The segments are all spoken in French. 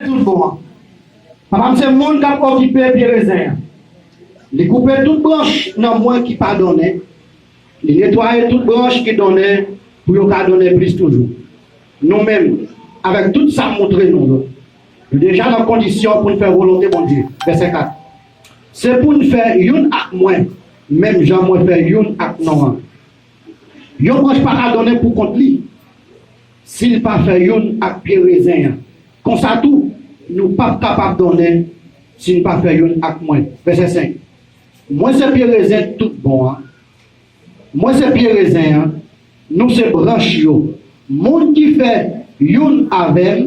Tout bon. Papa, c'est le monde qui a occupé les raisins. Il coupe toute branche dans moi qui pardonnait. Il nettoie toute branche qui donnait pour nous donner plus toujours. Nous-mêmes, avec tout ça montré nous déjà dans condition pour nous faire volonté mon Dieu. Verset 4. C'est pour nous faire une avec moi, même Jean moi faire une avec nous. Yo branche pas donner pour contre lui. S'il pas fait une avec pied raisin. Comme ça tout, nous pas capables de donner s'il pas fait une avec moi. Verset 5. Moi c'est pied raisin tout bon. Moi c'est pied raisin. Nous c'est branche yo. Monde qui fait une avec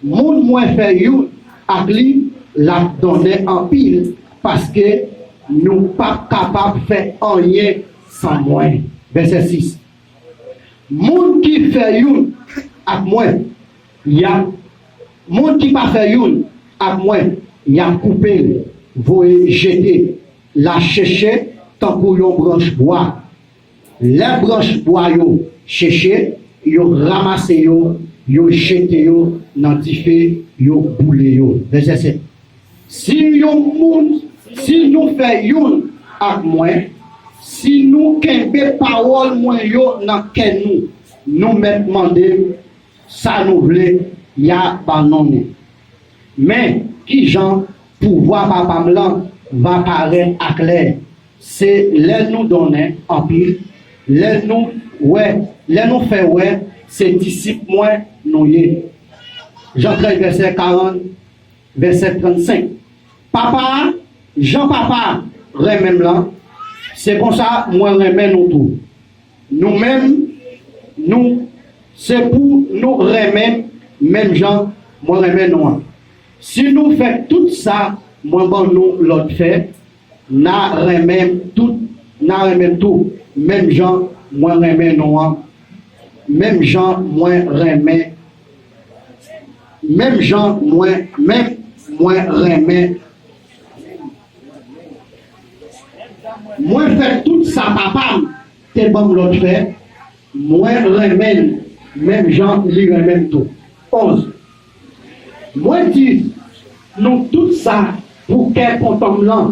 monde moins fait une avec lui la donner en pile parce que nous pas capables de faire rien sans moi. Verset 6. Monde qui fait une avec moi, il y a monde qui pas fait une avec moi, il y a coupé, voyez jeter, la chercher tant pour une branche bois. Les branches bois yo chercher, yo ramasser yo jeter yo dans diffé yo boule yo. Verset 7. Si nous fait une avec moi, si nous kembe parole moi yo dans ken nous met demander ça nous voulait ya banone. Mais qui gens pouvoir papa blanc va paraître à clair. C'est les nous donner en pile, les nous fait ouais, c'est disciples moi nous y. Jean 13 verset 40 verset 35. Papa, Jean papa remèm là, c'est comme ça moi remèm nous tout. Nous-mêmes nous c'est pour nous remèm même Jean moi remèm nous. Si nous faisons tout ça, moi bon nous l'autre fait, na remèm tout, même Jean moi remèm nous. Même Jean moi remèm même Jean moi remèm moi fait tout ça papa t'es bon l'autre fait moi remèm même Jean lui remèm tout 11 moi dis nous tout ça pour qu'elle content là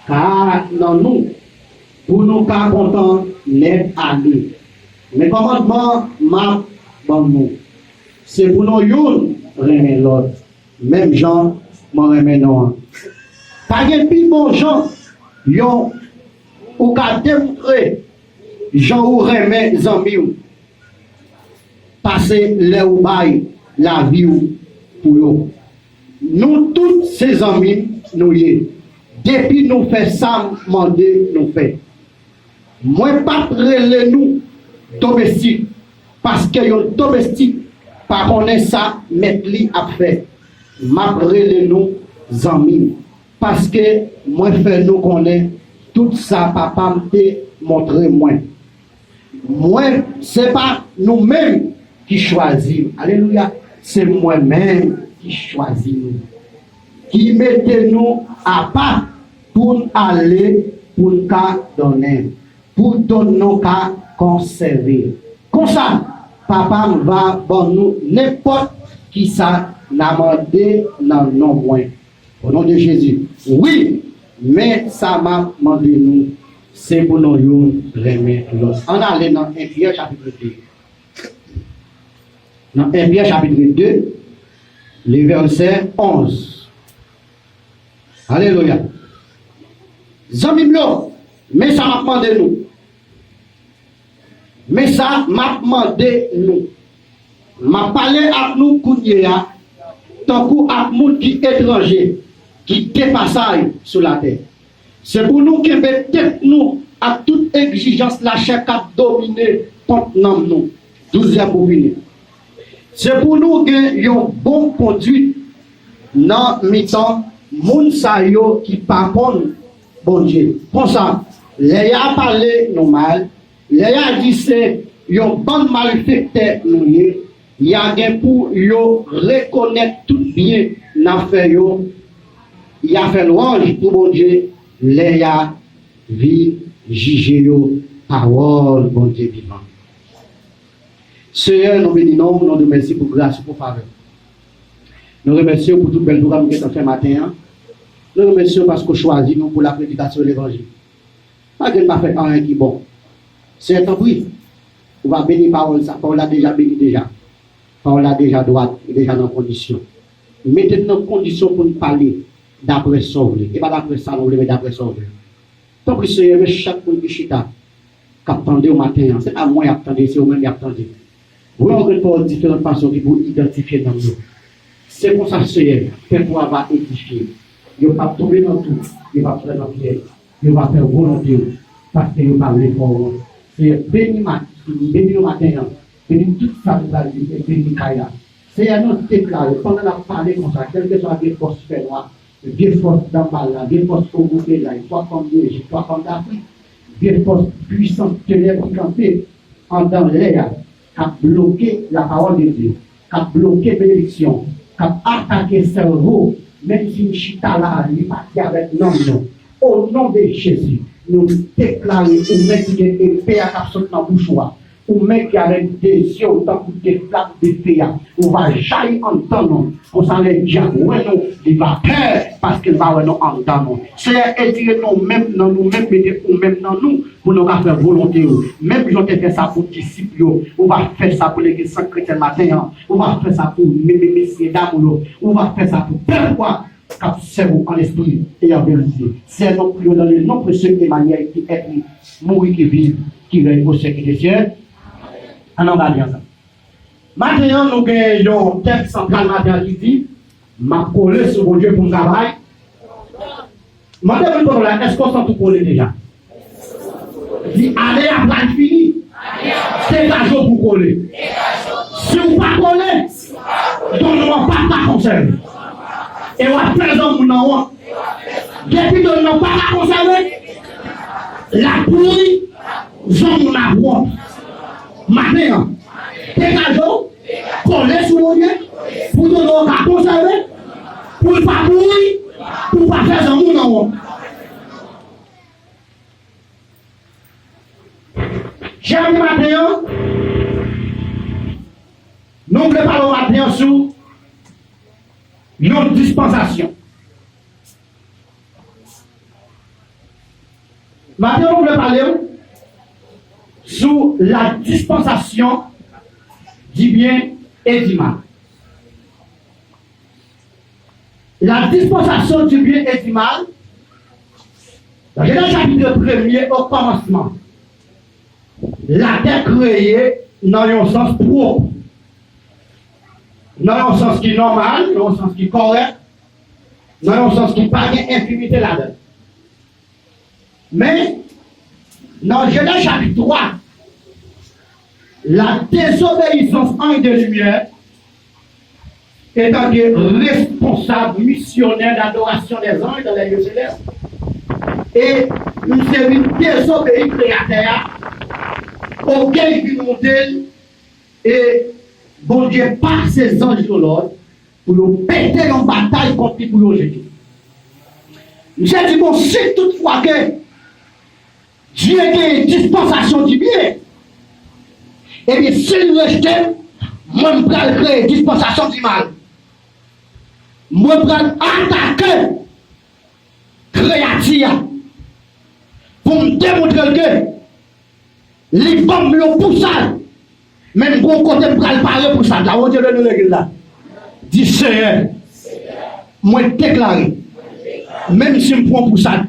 car dans nous pour nous pas content l'aide à nous mais commandement m'a bon nous c'est pour nous yon remèm l'autre même Jean moi remèm non pas de plus bon Jean yon ou ka démontrer Jean ou remèm zami ou passer les ou bail la vie ou pour eux. Nous tous ces amis nous y depuis nous fait ça demander nous fait moi pas relé nous domestique parce que yon domestique pas connaît ça mettre li à faire m'a relé nous amis parce que moi fait nous connaît tout ça papa m'te montré moi c'est pas nous-mêmes qui choisissons alléluia c'est moi-même qui choisis nous qui mettez nous à part pour aller pour nous donner pour donner nous conserver comme ça papa va bon nous n'importe qui ça n'a demandé dans non moins au nom de Jésus oui mais ça m'a demandé nous c'est pour nous remettre l'autre on allait dans 1 Pierre chapitre 2 dans 1 Pierre chapitre 2 le verset 11 alléluia Zamimlo mais ça m'a demandé nous mais ça m'a demandé nous m'a parlé à nous kounya tant que à monde qui étranger qui dépasse sur la terre c'est pour nous qui mettons nous à toute exigence la chair qui a dominé contre nous 12e pour venir c'est pour nous que yon bon conduite dans mi-temps moun sa yo qui pas bon Dieu comme ça les a parlé normal les a dit c'est yon bon malfaiteur nous y a gen pour yo reconnaître tout bien n'a fait yo y a fait louange pour bon Dieu les a vie juger yo parole bon Dieu vivant Seigneur nous bénissons nous te merci pour grâce pour faveur Nous remercions pour tout le bel programme que tu as fait matin. Nous remercions parce que vous choisi nous pour la prédication de l'évangile. Pas que nous pas fait rien qui est bon. C'est un temps pris. On va bénir parole, ça. Parole a déjà béni déjà. Parole a déjà droite, déjà dans condition. Mettez-nous dans condition pour nous parler d'après ça. Et pas d'après ça, mais d'après ça. Tant que Seigneur, chaque monde qui chita, qui attendait au matin, c'est à moi qui attendait, c'est au même qui attendait. Vous avez différentes façons pour identifier dans nous. C'est pour ça, Seigneur, que toi va édifier. Il ne va pas tomber dans tout, il va faire dans pied, il va faire volonté, parce qu'il va parler fort. C'est béni le matin, béni toute sa vie, béni Kaya. C'est un autre déclaré, pendant la parler comme ça, quelle que soit la force féroce, des forces d'Ambala, des forces au bout de là, soit comme l'Égypte, soit comme l'Afrique, des forces puissantes de l'air qui campaient en dans l'air, qui a bloqué la parole de Dieu, qui a bloqué la bénédiction, qui a attaqué le cerveau, même si Chita là, il est parti avec non. Au nom de Jésus, nous déclarons au mec qui est épée à absolument bouchoir, au mec qui a des yeux autant que des flammes de feu, on va jaillir en temps, nous, pour s'en les dire, ouais, non, il va peur parce qu'il va nous en temps. C'est étirer nous-mêmes, nous-mêmes, mettez nous-mêmes dans nous, pour nous faire volonté. Même si on fait ça pour les disciples, on va faire ça pour les saints chrétiens matin, on va faire ça pour les messieurs dames, on va faire ça pour plein de fois. Cap cerveau en esprit et en vérité. C'est un nom prié dans le nom précieux Emmanuel qui est mourir qui vit, qui règne au siècle des siècles. On va dire ça. Maintenant, nous avons un texte central matin qui dit m'a collé sur mon Dieu pour le travail. Maintenant, est-ce qu'on s'en tout collé déjà? Dit allez à plan fini. C'est un jour pour coller. Si vous ne pas coller, donnez-moi pas ta conserve. Et on va faire ça pour nous. Depuis que nous n'avons pas la conserver, la pluie, nous n'avons pas. Maintenant, dégageons, collez sur mon Dieu, pour nous la conserver, pour ne pas mourir, pour ne pas faire ça pour nous. J'aime maintenant, nous préparons maintenant sur notre dispensation. Maintenant, nous voulons parler sur la dispensation du bien et du mal. La dispensation du bien et du mal, dans le chapitre 1er au commencement, la terre créée dans un sens propre. Dans un sens qui est normal, dans un sens qui est correct, dans un sens qui n'a pas d'infinité là-dedans. Mais, dans Genèse chapitre 3, la désobéissance en de lumière est en responsable missionnaire d'adoration des anges dans les lieux célestes. Et c'est une désobéissance créateur auquel il montait et bon Dieu par ses anges sur l'ordre pour nous péter en bataille contre lui pour nous jeter. J'ai dit bon, si toutefois que Dieu a une dispensation du bien, et bien s'il rejette, moi je vais créer une dispensation du mal. Moi je vais attaquer créature pour me démontrer que les bombes le poussent. Même bon côté pour parler pour ça, là, on dit le l'église là. Dis Seigneur, moi déclaré, même si je me prends pour ça,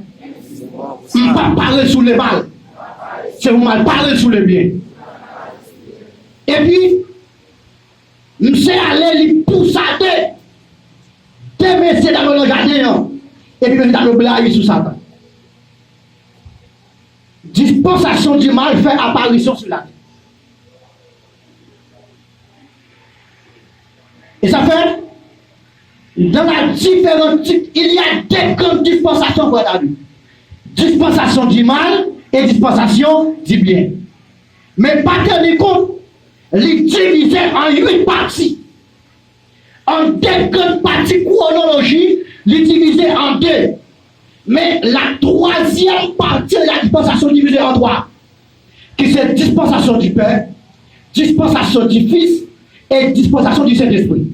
je ne vais pas parler sur les mal, c'est vous mal parler sur les bien. Et puis, je sais aller pour ça, deux messieurs dans le jardin, et puis je dans le blague sur Satan. Dispensation du mal fait apparition sur la terre. Et ça fait, dans la différente type, il y a deux grandes dispensations pour la vie. Dispensation du mal et dispensation du bien. Mais pas tenir compte, les diviser en 8 parties. En 2 grandes parties chronologie, les diviser en 2. Mais la 3e partie de la dispensation divisée en 3, qui c'est dispensation du Père, dispensation du Fils, et dispensation du Saint-Esprit.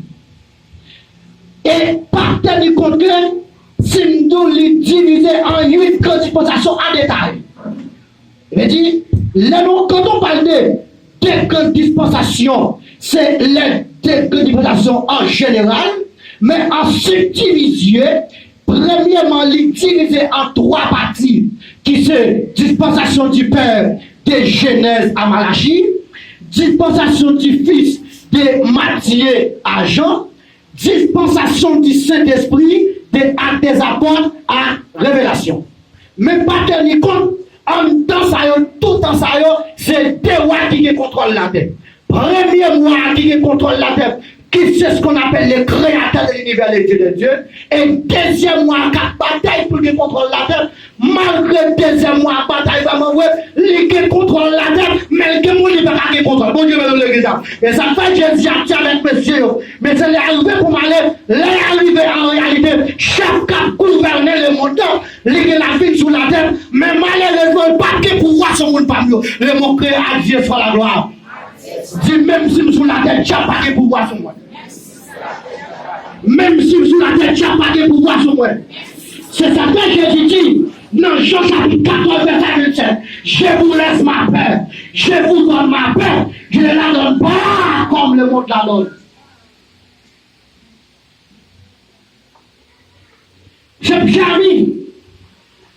Et pas tenir compte que si nous les diviser en 8 grandes dispensations en détail. Il dit, quand on parle de grandes dispensations, c'est les grandes dispensations en général, mais en subdivisé, premièrement, les diviser en 3 parties, qui sont dispensation du Père de Genèse à Malachie, dispensation du Fils de Matthieu à Jean, dispensation du Saint-Esprit des Actes des Apôtres à Révélation. Mais pas tenir compte, en temps ça, tout temps ça, c'est 2 rois qui contrôlent la terre. Premier roi qui contrôle la terre, qui c'est ce qu'on appelle le créateur de l'univers, le Dieu de Dieu. Et deuxième mois, 4 batailles pour qu'il contrôle la terre. Malgré deuxième mois, bataille, vraiment, lui qui contrôle la terre, mais le monde ne peut pas qu'il contrôle. Bon Dieu, me donne l'église. Et ça fait Jésus a dit avec monsieur. Mais c'est l'arrivée pour m'aller, l'arrivée en réalité, chaque cap gouverner le monde, lui qui la vie sur la terre, mais malheureusement, pas que pouvoir sur le monde pas mieux. Le mot créé à Dieu soit la gloire. Dis même si sur la terre, tu n'as pas de pouvoir sur moi. Même si sur la terre, tu n'as pas de pouvoir sur moi. C'est ça que Jésus dit dans Jean chapitre 14, verset 27. Je vous laisse ma paix. Je vous donne ma paix. Je ne la donne pas comme le monde la donne. J'ai mis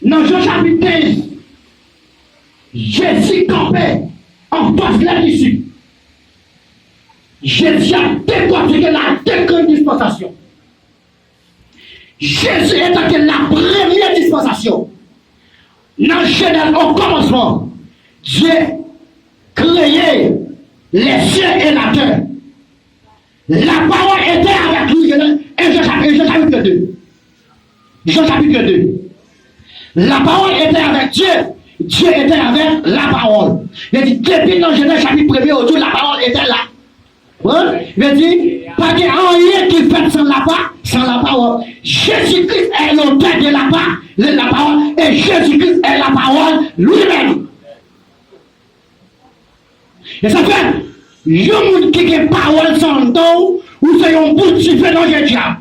dans Jean chapitre 15. Jésus campait en face de la disciple. Jésus a décortiqué la deuxième dispensation. Jésus est dans la première dispensation. Dans Genèse, au commencement, Dieu créé les cieux et la terre. La parole était avec lui. Et Jean chapitre 2. Jean chapitre 2. La parole était avec Dieu. Dieu était avec la parole. Il dit, depuis dans Genèse chapitre 1er, autour, la parole était là. Il dit, pas de rien qui fait sans la parole. Jésus-Christ est l'auteur de la parole, et Jésus-Christ est la parole lui-même. Et ça fait, il y a un monde qui a parole sans don, ou c'est un bout qui fait dans le diable.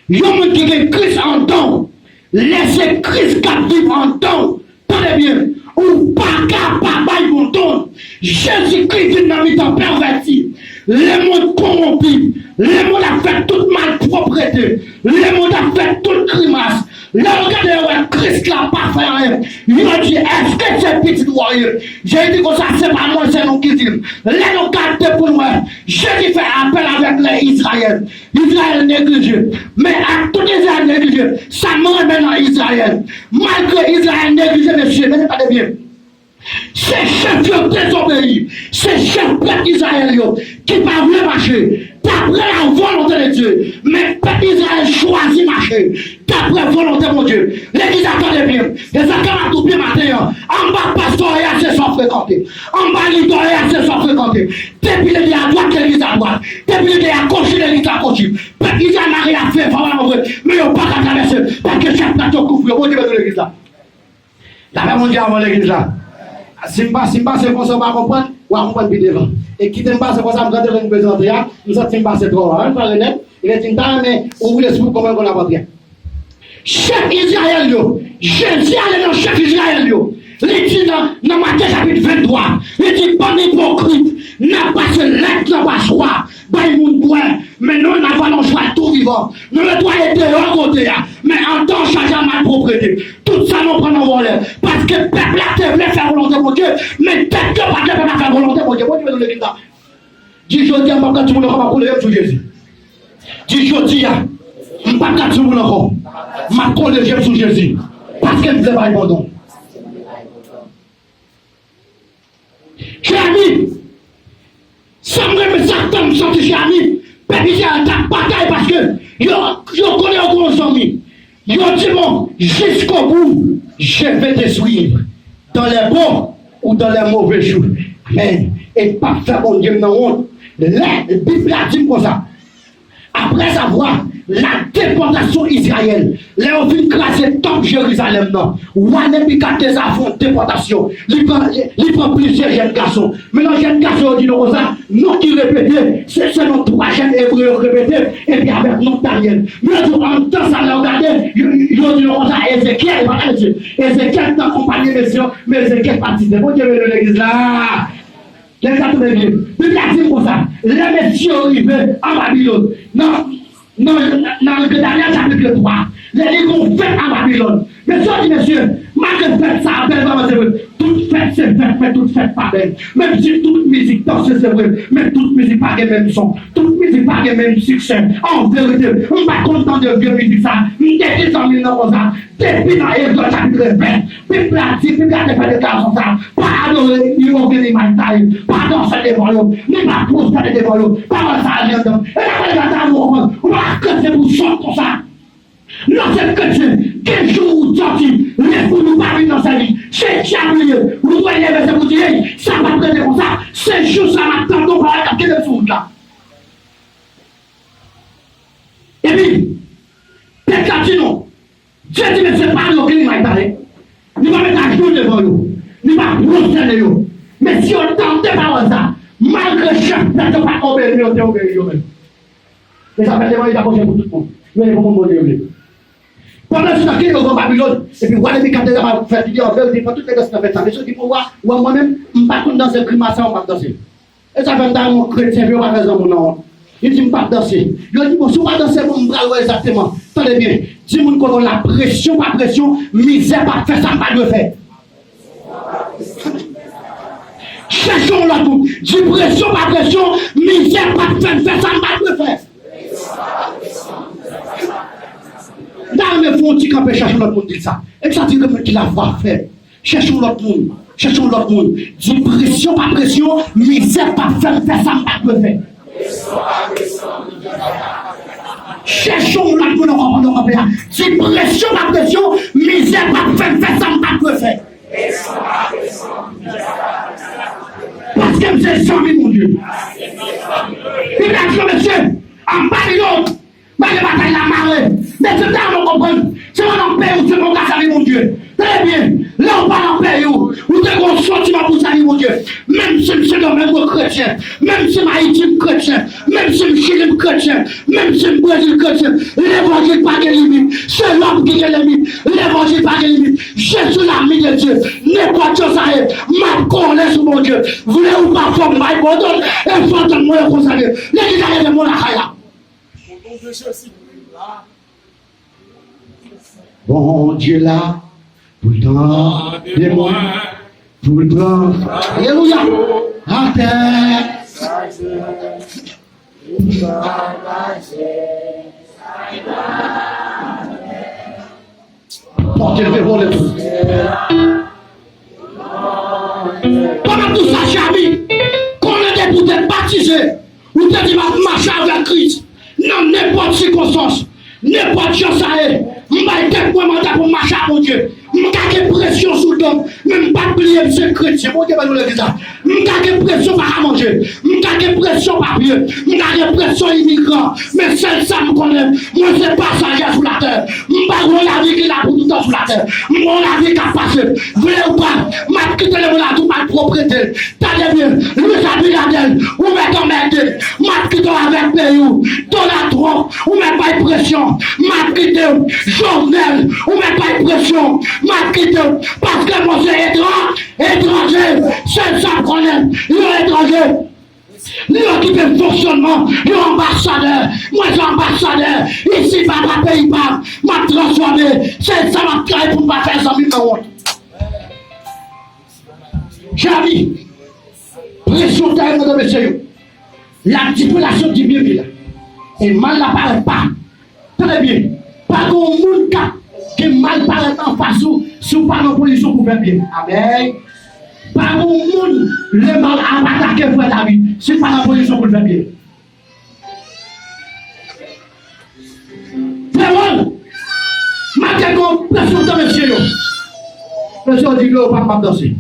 Il y a un monde qui a Christ en don, laissez Christ captif en don. Tenez bien, ou pas capable de don. Jésus-Christ est dans le temps perverti. Le monde corrompu, le monde a fait toute malpropreté, le monde a fait toute grimace. Le regard de Christ l'a pas fait rien. Il a dit, est-ce que c'est petit warrior? J'ai dit que ça, c'est pas moi, c'est nous qui disons. Les nous gardent pour moi. J'ai dit fait appel avec les Israël. Israël négligé. Mais à tout Israël négligé, ça me remet dans Israël. Malgré Israël négligé, monsieur, mais pas de bien. C'est chef qui ont désobéi, c'est chef peuple d'Israël qui ne pas voulu marcher d'après la volonté de Dieu. Mais peuple d'Israël choisit marcher d'après la volonté de Dieu. L'église attendait bien. Et ça quand tout bien matin, en bas pasteur et assez sans fréquenter. En bas leader et assez sans fréquenter. Depuis l'église à droite, l'église à droite. Depuis l'église à gauche, l'église à gauche. Peuple d'Israël n'a rien fait, mais ils n'ont pas qu'à traverser. Parce que chaque plateau couvre, on dit de l'église là. La même on dit avant l'église là. Si je ne passe pas, c'est pour ça que je ne comprends pas, je comprends plus devant. Et qui ne passe pas, c'est pour ça que je vais vous présenter, nous sommes pas trop. On va le net, il est une temps, mais on vous laisse vous comment on a pas bien. Chef Israël, Jésus allait dans chef Israël, il dit dans Matthieu chapitre 23, il dit, bon hypocrite, n'a pas ce lettre, n'a pas choix, mais nous n'avons pas choix tout vivant. Nous le doit être de côté, mais en tant que chargé à ma propriété. Tout ça nous prend en volet. Parce que le peuple a voulu faire volonté de Dieu, mais peut-être que pas de faire volonté de Dieu. Moi, je vais nous le dire. Dis je dis, je ne vais pas tout le monde pour le sur Jésus. Dis je dis, je ne vais pas tout le monde encore. Je vais coller sur Jésus. Parce que nous n'avons pas abandon. Chers amis, ça me Satan me sentit chez amis. Peuple Israël a bataille parce que je connais un gros ami. Ils ont dit bon, jusqu'au bout, je vais te suivre. Dans les bons ou dans les mauvais jours. Amen. Et pas faire mon Dieu dans honte. La Bible a dit comme ça. Après avoir la dépense déportation Israël. Là, on vient classer top Jérusalem. Ou on est piqué des affronts déportation. Il prend plusieurs jeunes garçons. Mais les jeunes garçons disent non, ça, non qui répétaient, c'est nos trois jeunes hébreux répétés, et puis avec non Daniel. Mais en temps, ça l'a regardé, ils disent non, ça, Ézéchiel, Ézéchiel est accompagné, mais Ézéchiel partit. Bon Dieu, de l'église là. Les gars, tout bien. Puis il a dit comme ça, les messieurs arrivés en Babylone. Non, le Daniel chapitre 3, les livres fait en Babylone. Messieurs, malgré fête, ça appelle vraiment c'est vrai. Toute fête, c'est fête, mais toute fête pas belle. Même si toute musique danse, c'est vrai, mais toute musique pas le même son. Toute musique pas le même succès. En vérité, on n'est pas content de bien musique ça. Depuis 100 000 ans comme ça, depuis dans Exode chapitre 20, puis pratique, puis garder faire des cas comme ça. Pas adorer, ni organiser ma taille, pas danser des voyous, ni pas poster des voyous, pas ça à l'entendre. Et là, on va casser pour chanter comme ça. Lorsque chrétien, quel jour où sorti, les pour nous parler dans sa vie, c'est jamais, vous voyez, mais vous dire, ça va prendre comme ça, c'est juste ça m'attend, on va attaquer le sous là. Et puis, peut-être que non, Dieu dit, mais c'est pas nous qui m'a parlé. Nous va mettre à jour devant nous, nous va procéder nous. Mais si on tente par ça, malgré chaque personne pas obéir, on t'obéir même. Les appels de moi, ils approchent pour tout le monde. Nous allons pour mon Dieu. Pendant ce temps, il y a au Babylone, et puis voilà, les cadres ont fait, ils ont fait, toutes les personnes ont fait ça. Mais ceux qui pouvoir, moi-même, je ne suis pas danser, primature, on ne pas danser. Et ça fait dans mon chrétien, je ne vais pas faire mon nom. Il dit, je ne vais pas danser. Il dit, bon, si on va danser, on va exactement. Attendez bien, dis-moi qu'on a la pression, pas pression, misère, pas faire ça, pas de faire. Cherchons la tout. Dis pression, pas pression, misère, pas de faire ça, pas de faire. Dans le fond, tu peux chercher l'autre monde, dit ça. Et ça dit qu'il a voix faire. Cherchons l'autre monde. Cherchons l'autre monde. Dis pression, pas pression, misère, pas faire ça, pas de faire. Cherchons l'autre monde, on comprend. Dis pression, pas pression, misère, pas faire ça, pas de faire. Parce que c'est ça, mon Dieu. Il a dit, monsieur, en Babylone, mais les batailles la marée. Mais c'est ça, on comprend. C'est mon paix ou c'est mon gars, mon Dieu. Très bien. Là, on parle en paix ou t'es gros sentiment pour ça, mon Dieu. Même si c'est le même chrétien, même si Haïti chrétien, même si Chili chrétien, même si le Brésil chrétien, l'évangile pas de limite. C'est l'homme qui a des limites. L'évangile pas de limite. Jésus l'ami de Dieu. N'importe quoi ça est. Ma connaît sur mon Dieu. Voulez ou pas, forme, ma bonne, et faut de moi consacrer. L'église a de mon là. Bon Dieu là, tout le temps, des mots, tout le temps, alléluia, à terre. Portez-le pour le tout. Pendant tout ça, Chami, qu'on est pour te baptiser, ou te dire marcher avec Christ, dans n'importe circonstance, n'importe chose ça est. Je ne vais pas mandat pour marcher à mon Dieu. Je n'ai pas de pression sur l'homme. Je ne vais pas prier, monsieur chrétien. Mon Dieu va nous le dire ça. Je n'ai pas de pression par manger. Je n'ai pas de pression par pied. Je n'ai pas de pression immigrant. Mais c'est ça que je connais. Moi, c'est passager sur la terre. Je ne vais pas la vie qui est pour tout le temps sur la terre. Moi, la vie qui a passé. Voulez ou pas, je vais quitter le monde à toute ma propriété. T'as bien, Louis Abinadel, ou met en merde. Je vais quitter avec Payou. Donatron, ou met pas de pression. Je vais quitter Journal, ou met pas de pression. Ma quitte, parce que moi c'est étranger, c'est ça qu'on aime, l'étranger. Nous qui fait le fonctionnement, l'ambassadeur, moi je suis ambassadeur, ici par ma pays par, m'a transformé, c'est ça m'a créé pour ne pas faire ça, mais non. J'ai dit, pression terre de monsieur, la stipulation du Bible, et mal n'apparaît pas, très bien, pas qu'on monde qui mal paraît en face sous pas nos positions pour faire bien. Amen. Pas mon monde, le mal a attaqué pour la vie, c'est pas la position pour faire bien. Très bon. Maintenant, pression de monsieur. Pression dit que vous ne pouvez pas danser.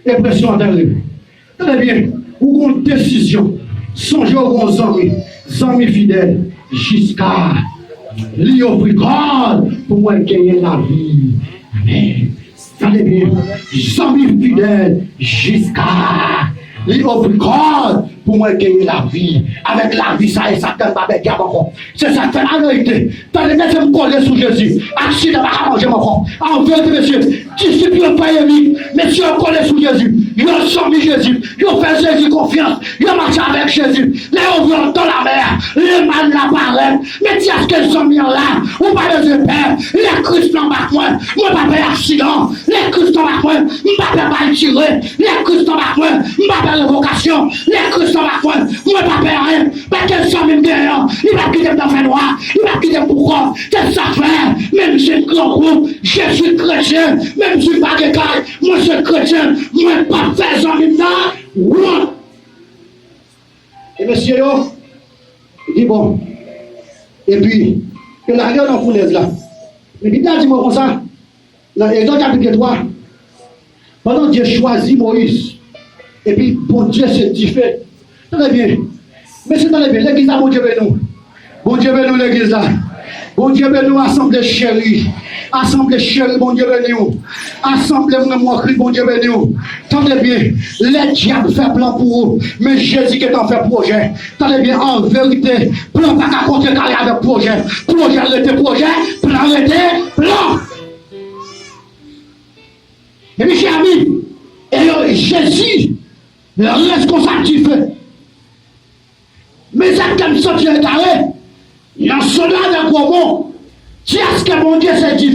Et pression d'arriver. Très bien. Ou une décision. Songez aux amis fidèles jusqu'à lui offre corps pour moi gagner la vie. Amen. Attendez bien, 100 000 fidèles jusqu'à lui offre corps pour moi gagner la vie. Avec la vie, ça et ça ne pas avec encore. C'est ça qui fait la vérité. Tandis que je me coller sous Jésus. Accident va manger mon corps. En vérité, monsieur, disciples n'ont pas aimé. Messieurs, on colle sous Jésus. Ils ont soumis Jésus. Ils ont fait Jésus confiance. Ils ont marché avec Jésus. Les ouvrants dans la mer. Les man l'apparaissent. Mais tiens, ce qu'ils sont mis là. On parle de père. Les Christ n'ont pas point. Moi, pas fait accident. Les Christ n'ont pas point. Moi, pas fait tirer. Les Christ n'ont pas point. Moi, pas fait révocation. Les Christ n'ont pas point. Moi, pas fait rien. Parce qu'ils sont même derrière. Ils va quitter dans le noir. Ils va quitter pourquoi. C'est ça faire. Même si un grand groupe. Je suis chrétien. Même si je ne suis pas de caille. Moi, je suis chrétien. Moi, pas fait ça maintenant. Oui. Et monsieur, il dit bon. Et puis, il a regardé dans la fournaise là. Mais il dit moi comme ça. Dans Exode chapitre 3. Pendant Dieu choisit Moïse. Et puis, bon Dieu s'est dit fait. Très bien. Mais c'est très bien. L'église là, bon Dieu veut nous. Bon Dieu veut nous l'église là. Bon Dieu veut nous assemblée chérie. Assemblée chérie, bon Dieu veut nous. Assemblée moi bon Dieu veut nous. Tendez bien, les diables fait plan pour vous. Mais Jésus qui est en fait projet. Tendez bien, en vérité, plan pas qu'à contrecarrer avec projet. Projet arrêté projet, plan arrêté plan. Et mes chers amis, et Jésus, le responsable du feu. Mais ça comme ça, tu es carré. Il y a un soldat d'un gros mot. Tu as ce que mon Dieu s'est dit.